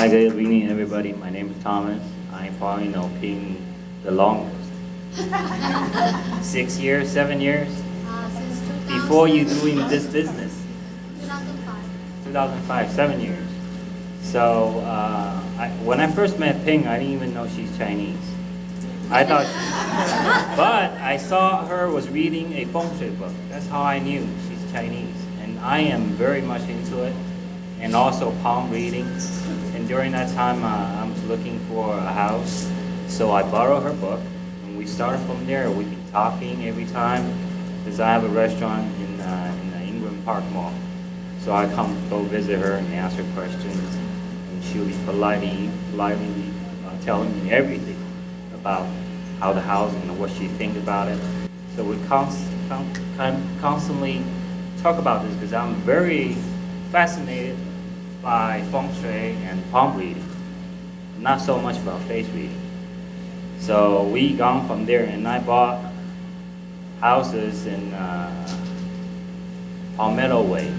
Hi, good evening, everybody. My name is Thomas. I probably know Ping the longest. 6 years, 7 years? Since 2000, Before you doing this business? 2005. 2005, 7 years. So when I first met Ping, I didn't even know she's Chinese. I thought, but I saw her was reading a feng shui book. That's how I knew she's Chinese. And I am very much into it, and also palm reading. And during that time, I was looking for a house, so I borrowed her book, and we started from there. We've been talking every time, because I have a restaurant in the Ingram Park Mall. So I go visit her and ask her questions, and she'll be politely telling me everything about how the house and what she thinks about it. So we constantly talk about this because I'm very fascinated by feng shui and palm reading, not so much about face reading. So we gone from there, and I bought houses in Palmetto Way,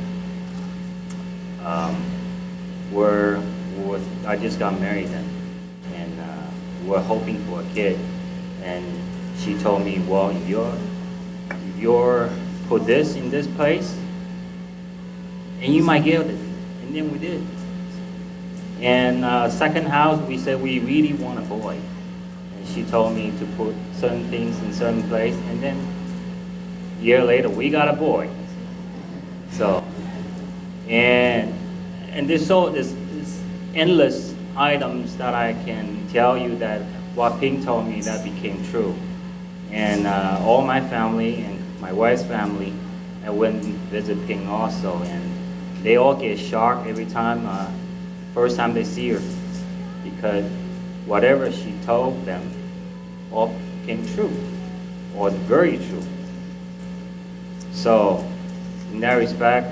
where I just got married then, and we're hoping for a kid. And she told me, well, you're put this in this place, and you might get it. And then we did. And second house, we said we really want a boy. And she told me to put certain things in certain place, and then a year later, we got a boy. So, and there's endless items that I can tell you that what Ping told me that became true. And all my family and my wife's family, I went and visit Ping also, and they all get shocked every time, first time they see her, because whatever she told them all came true, or very true. So, in that respect,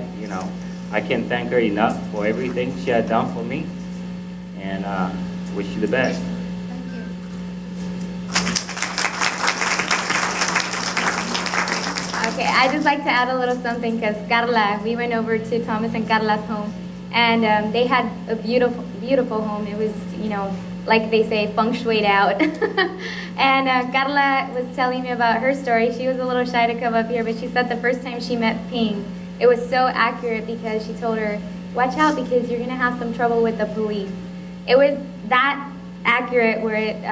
I can't thank her enough for everything she had done for me, and wish you the best. Thank you. Okay, I'd just like to add a little something because Carla, we went over to Thomas and Carla's home, and they had a beautiful, beautiful home. It was, like they say, feng shuied out. And Carla was telling me about her story. She was a little shy to come up here, but she said the first time she met Ping, it was so accurate because she told her, watch out because you're going to have some trouble with the police. It was that accurate where it,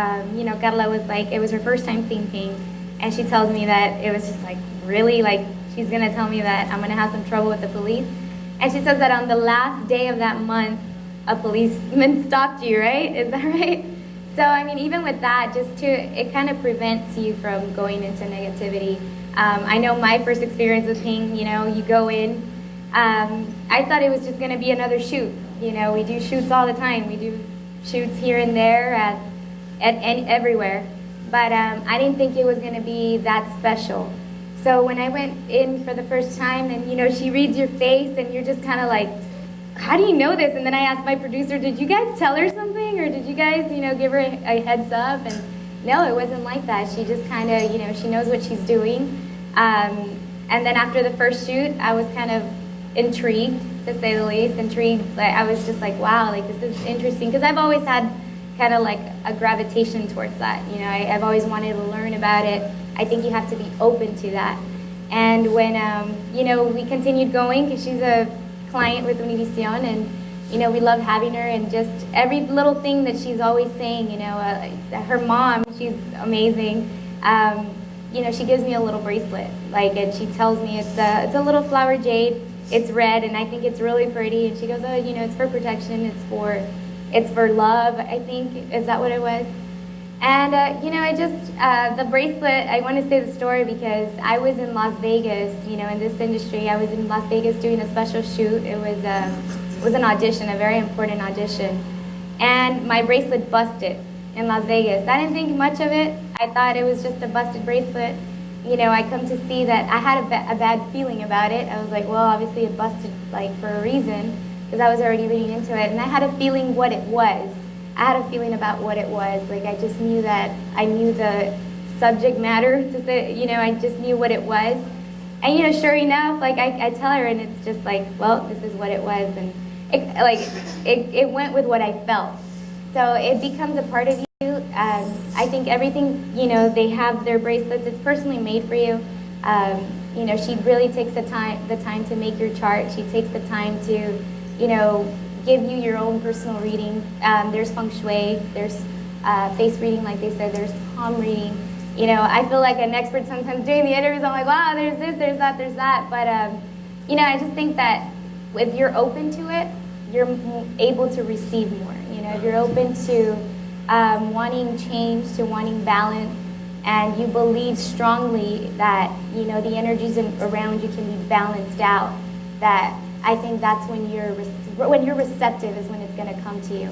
Carla was like, it was her first time seeing Ping, and she tells me that it was just like, really, like, she's going to tell me that I'm going to have some trouble with the police. And she says that on the last day of that month, a policeman stopped you, right? Is that right? So, I mean, even with that, it kind of prevents you from going into negativity. I know my first experience with Ping, you go in, I thought it was just going to be another shoot. We do shoots all the time. We do shoots here and there at everywhere. But I didn't think it was going to be that special. So when I went in for the first time and, she reads your face and you're just kind of like, how do you know this? And then I asked my producer, did you guys tell her something? Or did you guys, give her a heads up? And no, it wasn't like that. She just kind of, she knows what she's doing. And then after the first shoot, I was kind of intrigued, to say the least. Like, I was just like, wow, like this is interesting. Because I've always had kind of like a gravitation towards that. I've always wanted to learn about it. I think you have to be open to that. And when, we continued going, because she's a client with Univision, and, we love having her, and just every little thing that she's always saying, her mom, she's amazing. She gives me a little bracelet, and she tells me it's a little flower jade, it's red, and I think it's really pretty, and she goes, oh, it's for protection, it's for love, I think, is that what it was? And, the bracelet, I want to say the story because I was in Las Vegas, in this industry. I was in Las Vegas doing a special shoot. It was an audition, a very important audition. And my bracelet busted in Las Vegas. I didn't think much of it. I thought it was just a busted bracelet. I come to see that I had a bad feeling about it. I was like, well, obviously it busted, for a reason, because I was already reading into it. And I had a feeling what it was. I had a feeling about what it was. I just knew that I knew the subject matter to say, I just knew what it was. And sure enough, I tell her, and it's just like, well, this is what it was. And it went with what I felt. So it becomes a part of you. I think everything, they have their bracelets. It's personally made for you. She really takes the time to make your chart. She takes the time to, give you your own personal reading. There's feng shui. There's face reading, like they said. There's palm reading. I feel like an expert sometimes doing the interviews. I'm like, wow, there's this, there's that, there's that. But, I just think that if you're open to it, you're able to receive more. If you're open to wanting change, to wanting balance, and you believe strongly that, the energies around you can be balanced out, that I think that's when you're receptive is when it's going to come to you.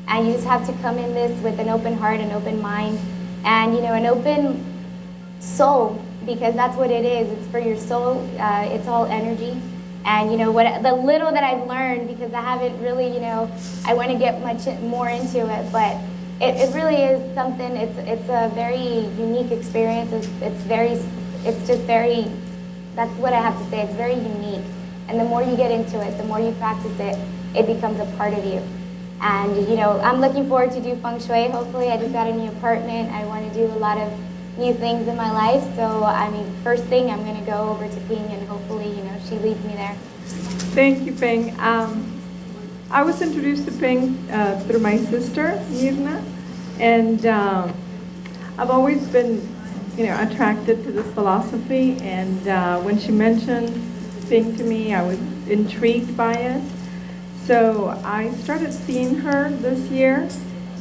And you just have to come in this with an open heart, an open mind, and, an open soul, because that's what it is. It's for your soul. It's all energy. And, what the little that I've learned, because I haven't really, I want to get much more into it, but it really is something. It's a very unique experience. It's just very, that's what I have to say. It's very unique. And the more you get into it, the more you practice it, it becomes a part of you. And, I'm looking forward to do feng shui. Hopefully, I just got a new apartment. I want to do a lot of new things in my life. So, first thing, I'm going to go over to Ping, and hopefully, she leads me there. Thank you, Ping. I was introduced to Ping through my sister, Mirna, and I've always been, attracted to this philosophy. And when she mentioned Ping to me, I was intrigued by it. So I started seeing her this year,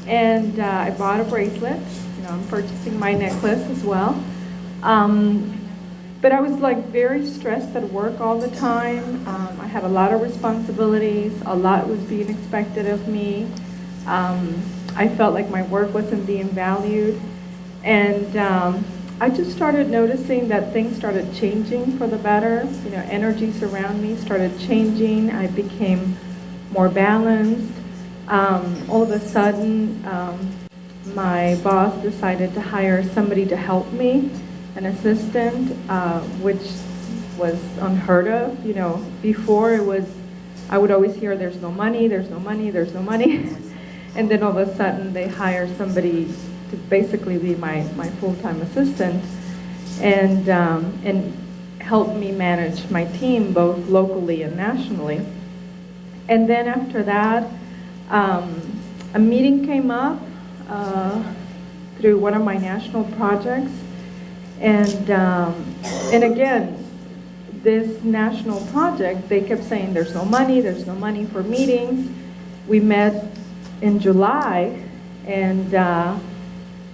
and I bought a bracelet. I'm purchasing my necklace as well. But I was very stressed at work all the time. I had a lot of responsibilities. A lot was being expected of me. I felt like my work wasn't being valued. And I just started noticing that things started changing for the better. Energies around me started changing. I became more balanced. All of a sudden, my boss decided to hire somebody to help me, an assistant, which was unheard of. Before I would always hear, there's no money, there's no money, there's no money. And then all of a sudden they hire somebody to basically be my full-time assistant and help me manage my team both locally and nationally. And then after that, a meeting came up through one of my national projects, and again, this national project, they kept saying there's no money for meetings. We met in July, and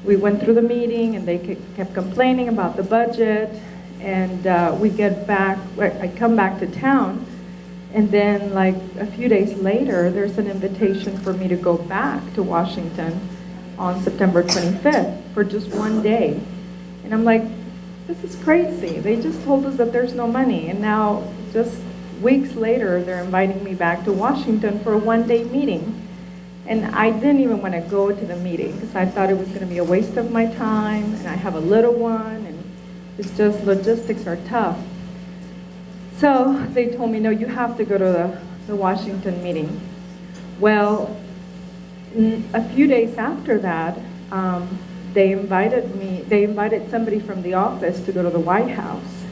we went through the meeting, and they kept complaining about the budget, and we get back, I come back to town, and then a few days later, there's an invitation for me to go back to Washington on September 25th for just one day. And I'm like, this is crazy. They just told us that there's no money, and now just weeks later, they're inviting me back to Washington for a one-day meeting. And I didn't even want to go to the meeting because I thought it was going to be a waste of my time, and I have a little one, and it's just logistics are tough. So they told me, no, you have to go to the Washington meeting. Well, a few days after that, they invited somebody from the office to go to the White House.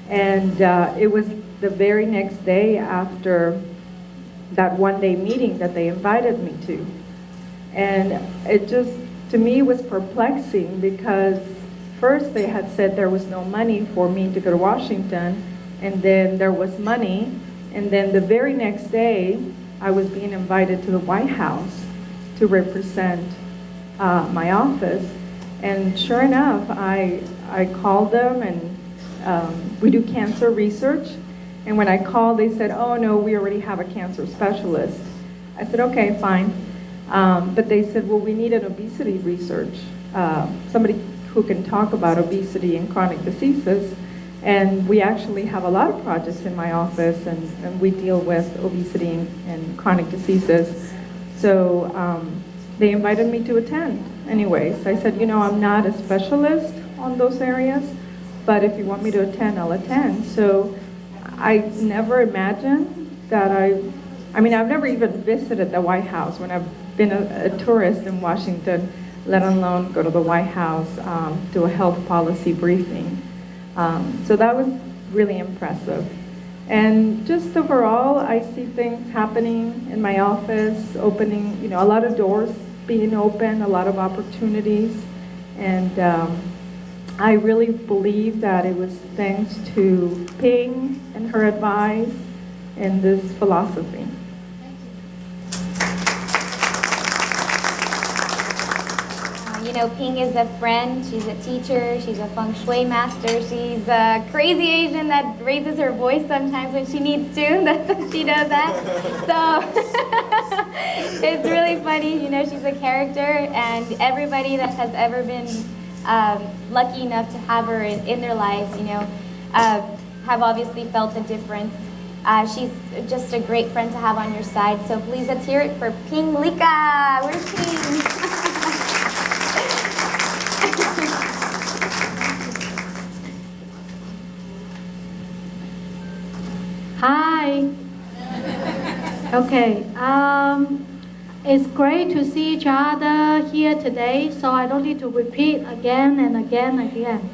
And it was the very next day after that one-day meeting that they invited me to. And it just, to me, was perplexing because first they had said there was no money for me to go to Washington, and then there was money, and then the very next day I was being invited to the White House to represent my office. And sure enough, I called them, and we do cancer research. And when I called, they said, oh no, we already have a cancer specialist. I said, okay, fine. But they said, well, we need an obesity research, somebody who can talk about obesity and chronic diseases. And we actually have a lot of projects in my office, and we deal with obesity and chronic diseases. So they invited me to attend. Anyways, I said, I'm not a specialist on those areas, but if you want me to attend, I'll attend. So I never imagined that I I mean, I've never even visited the White House when I've been a tourist in Washington, let alone go to the White House, do a health policy briefing. So that was really impressive. And just overall, I see things happening in my office, opening, you know, a lot of doors being open, a lot of opportunities. And I really believe that it was thanks to Ping and her advice and this philosophy. You know, Ping is a friend, she's a teacher, she's a feng shui master, she's a crazy Asian that raises her voice sometimes when she needs to, she does that. So, it's really funny, you know, she's a character, and everybody that has ever been lucky enough to have her in their lives, you know, have obviously felt the difference. She's just a great friend to have on your side, so please let's hear it for Ping Lika. Where's Ping? Hi. Okay. It's great to see each other here today, so I don't need to repeat again and again and again.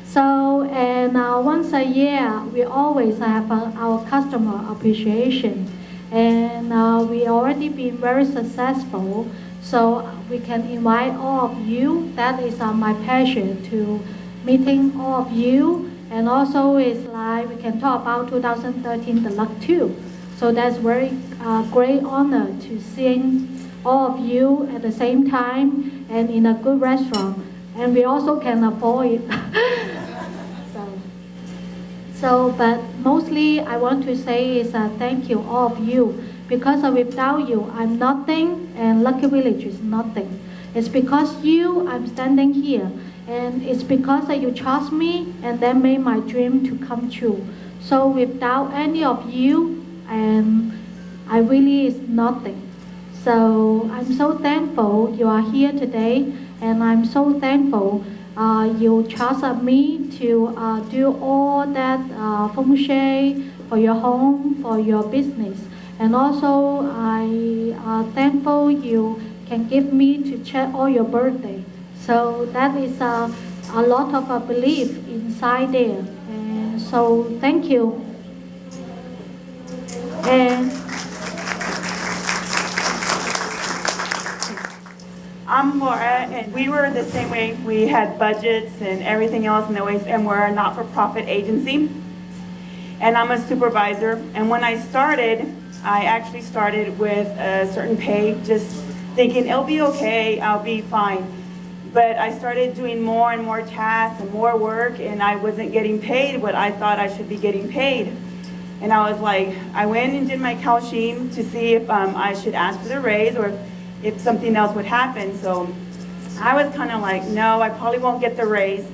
So, and once a year, we always have our customer appreciation. And we already been very successful, so we can invite all of you. That is my passion to meeting all of you. And also it's like we can talk about 2013 Deluxe too. So that's very great honor to seeing all of you at the same time and in a good restaurant. And we also can afford it. But mostly I want to say is thank you all of you, because without you I'm nothing and Lucky Village is nothing. It's because you I'm standing here, and it's because you trust me and that made my dream to come true. So without any of you, I really is nothing. So I'm so thankful you are here today, and I'm so thankful you trust me to do all that feng shui for your home, for your business. And also I thankful you can give me to check all your birthday. So that is a lot of belief inside there. And so thank you. And I'm Laura, and we were the same way. We had budgets and everything else, and we're a not-for-profit agency. And I'm a supervisor. And when I started, I actually started with a certain pay, just thinking it'll be okay, I'll be fine. But I started doing more and more tasks and more work, and I wasn't getting paid what I thought I should be getting paid. And I was like, I went and did my Kalshim to see if I should ask for the raise or if something else would happen. So I was kind of like, no, I probably won't get the raise.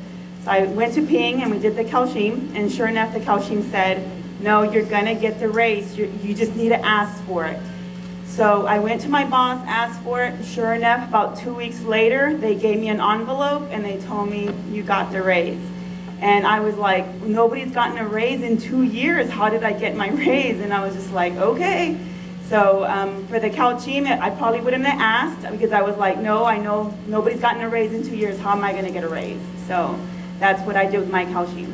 So I went to Ping and we did the Kalshim, and sure enough, the Kalshim said, no, you're gonna get the raise. You just need to ask for it. So I went to my boss, asked for it. Sure enough, about 2 weeks later, they gave me an envelope and they told me, you got the raise. And I was like, nobody's gotten a raise in 2 years. How did I get my raise? And I was just like, okay. So for the Kalshim, I probably wouldn't have asked, because I was like, no, I know nobody's gotten a raise in 2 years. How am I gonna get a raise? So that's what I did with my Kalshim.